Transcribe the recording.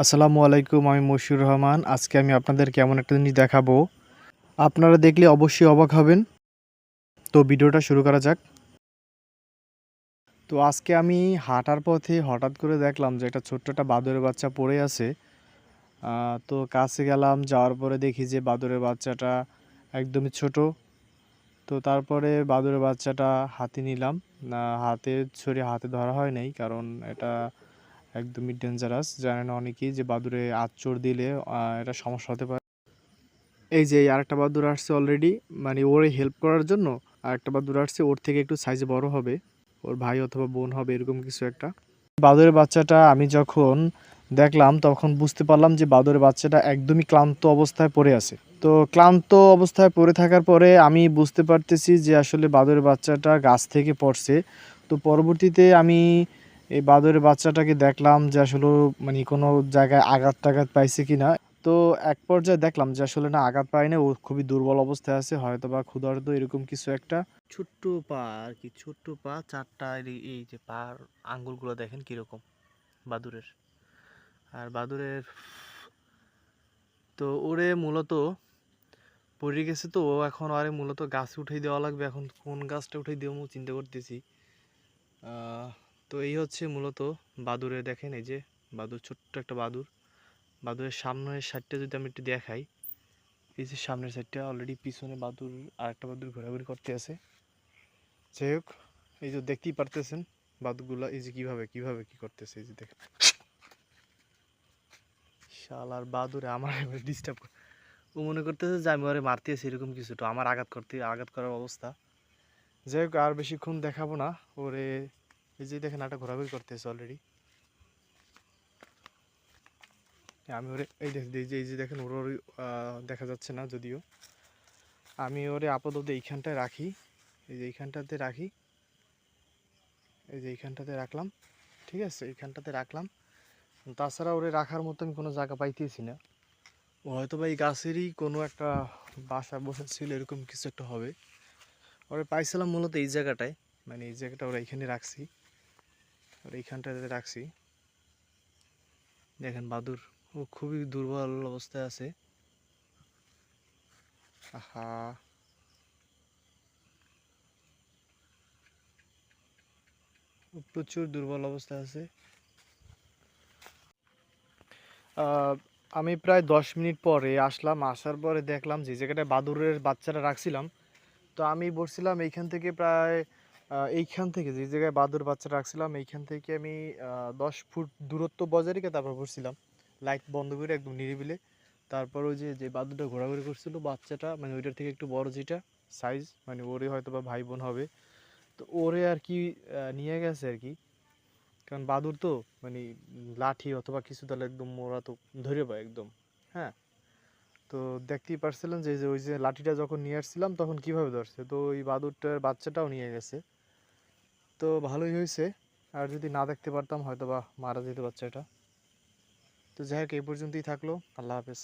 আসসালামু আলাইকুম, আমি মশিউর রহমান। আজকে আমি আপনাদেরকে এমন একটা জিনিস দেখাবো, আপনারা দেখলে অবশ্যই অবাক হবেন। তো ভিডিওটা শুরু করা যাক। তো আজকে আমি হাঁটার পথে হঠাৎ করে দেখলাম যে একটা ছোট্ট একটা বাদুড়ের বাচ্চা পড়ে আছে। তো কাছে গেলাম, যাওয়ার পরে দেখি যে বাদুড়ের বাচ্চাটা একদমই ছোট। তো তারপরে বাদুড়ের বাচ্চাটা হাতে নিলাম। হাতে ছড়িয়ে হাতে ধরা হয় নাই, কারণ এটা একদমই ডেঞ্জারাস। জানেন অনেকেই যে বাদুড়ে আঁচড় দিলে এটা সমস্যা হতে পারে। এই যে আরেকটা বাদুড় আসছে অলরেডি, মানে ওরে হেল্প করার জন্য আরেকটা বাদুড় আসছে। ওর থেকে একটু সাইজে বড় হবে, ওর ভাই অথবা বোন হবে, এরকম কিছু একটা। বাদুড়ের বাচ্চাটা আমি যখন দেখলাম তখন বুঝতে পারলাম যে বাদুড়ের বাচ্চাটা একদমই ক্লান্ত অবস্থায় পড়ে আছে। তো ক্লান্ত অবস্থায় পড়ে থাকার পরে আমি বুঝতে পারতেছি যে আসলে বাদুড়ের বাচ্চাটা গাছ থেকে পড়ছে। তো পরবর্তীতে আমি এই বাদুড়ের বাচ্চাটাকে দেখলাম যে আসলে মানে কোনো জায়গায় আঘাত টাঘাত পাইছে কিনা। তো এক পর্যায়ে দেখলাম যে আসলে না, আঘাত পায়নি, ও খুবই দুর্বল অবস্থায় আছে, হয়তো বা ক্ষুধার্ত এরকম কিছু একটা। ছোট্ট পা আর কি, ছোট্ট পা চারটা। এই যে পার আঙ্গুলগুলো দেখেন কিরকম বাদুরের। আর বাদুরের তো ওরে মূলত পড়ে গেছে, তো ও এখন আরে মূলত গাছে উঠাই দেওয়া লাগবে। এখন কোন গাছটা উঠাই দেবো চিন্তা করতেছি। তো এই হচ্ছে মূলত বাদুরে। দেখেন এই যে বাদুর, ছোট্ট একটা বাদুর। বাদুরের সামনের সাইডটা যদি আমি একটু দেখাই, এই যে সামনের সাইডটা অলরেডি, পিছনে বাদুর আর একটা বাদুর ঘোরাঘুরি করতে আছে। যাই হোক, এই যে দেখতেই পারতেছেন বাদুরগুলা এই যে কিভাবে কিভাবে কি করতেছে, এই যে দেখেন। শালার বাদুরে আমার ডিস্টার্ব। ও মনে করতেছে যে আমি ওরে মারতেছি, এরকম কিছু, তো আমার আঘাত করার অবস্থা। যাই হোক, আর বেশিক্ষণ দেখাবো না ওরে। এই যে দেখেন একটা ঘোরাঘুরি করতেছে অলরেডি। আমি ওরে এই যে দেখেন ওর দেখা যাচ্ছে না যদিও। আমি ওরে আপাতত এইখানটায় রাখি, এই যে এইখানটাতে রাখি, এই যে এইখানটাতে রাখলাম। ঠিক আছে, এইখানটাতে রাখলাম। তাছাড়া ওরে রাখার মতো আমি কোনো জায়গা পাইতেছি না। ও হয়তো বা এই গাছেরই কোনো একটা বাসা বসেছিল, এরকম কিছু একটা হবে। ওরা পাইছিলাম মূলত এই জায়গাটায়, মানে এই জায়গাটা ওরা এখানে রাখছি, ওরা এইখানটাতে রাখছি। দেখেন বাদুর, ও খুবই দুর্বল অবস্থায় আছে। আহা, ও প্রচুর দুর্বল অবস্থায় আছে। আমি প্রায় 10 মিনিট পরে আসলাম, আসার পরে দেখলাম যে জায়গাটায় বাদুরের বাচ্চারা রাখছিলাম। তো আমি বসছিলাম এইখান থেকে প্রায় এইখান থেকে যে জায়গায় বাদুর বাচ্চা রাখছিলাম, এইখান থেকে আমি 10 ফুট দূরত্ব বজায় রেখে তারপর বসছিলাম, লাইট বন্ধ করে একদম নিরিবিলে। তারপর ওই যে যে বাদুরটা ঘোরাঘুরি করছিল বাচ্চাটা, মানে ওইটার থেকে একটু বড় যেটা সাইজ, মানে ওরে হয়তো বা ভাই বোন হবে। তো ওরে আর কি নিয়ে গেছে আর কি। কারণ বাদুর তো মানে লাঠি অথবা কিছু তাহলে একদম ওরা তো ধরে পায় একদম। হ্যাঁ, তো দেখতেই পারছিলেন যে যে ওই যে লাঠিটা যখন নিয়ে আসছিলাম তখন কিভাবে ধরছে, তো ওই বাদুরটার বাচ্চাটাও নিয়ে গেছে। তো ভালোই হয়েছে, আর যদি না দেখতে পারতাম হয়তো বা মারা যেত বাচ্চাটা। তো যাই হোক, এই পর্যন্তই থাকলো। আল্লাহ হাফেজ।